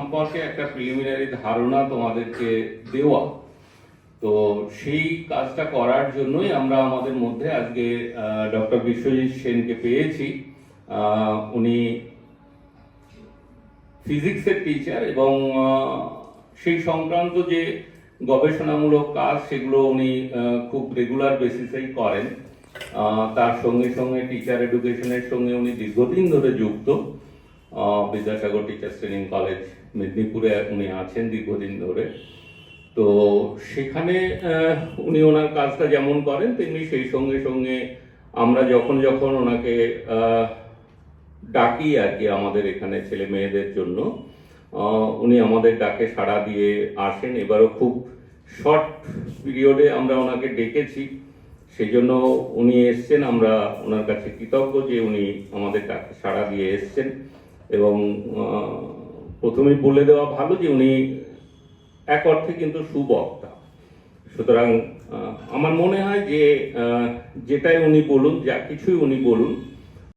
সম্পর্কে একটা প্রিলিমিনারি ধারণা তোমাদেরকে দেওয়া। তো সেই কাজটা করার জন্যই আমরা আমাদের মধ্যে আজকে ডক্টর বিশ্বজিৎ সেনকে পেয়েছি। উনি ফিজিক্সের টিচার এবং সেই সংক্রান্ত যে গবেষণামূলক কাজ সেগুলো উনি খুব রেগুলার বেসিসেই করেন। তার সঙ্গে সঙ্গে টিচার এডুকেশনের সঙ্গে উনি দীর্ঘদিন ধরে যুক্ত। বিদ্যাসাগর টিচার্স ট্রেনিং কলেজ মেদিনীপুরে উনি আছেন দীর্ঘদিন ধরে। তো সেখানে উনি ওনার কাজটা যেমন করেন তেমনি সেই সঙ্গে সঙ্গে আমরা যখন যখন ওনাকে ডাকি আর কি আমাদের এখানে ছেলে মেয়েদের জন্য, উনি আমাদের ডাকে সাড়া দিয়ে আসেন। এবারও খুব শর্ট পিরিয়ডে আমরা ওনাকে ডেকেছি, সেই জন্য উনি এসছেন। আমরা ওনার কাছে কৃতজ্ঞ যে উনি আমাদের ডাকে সাড়া দিয়ে এসছেন। এবং প্রথমেই বলে দেওয়া ভালো যে উনি এক অর্থে কিন্তু সুবক্তা। সুতরাং আমার মনে হয় যে যেটাই উনি বলুন, যা কিছুই উনি বলুন,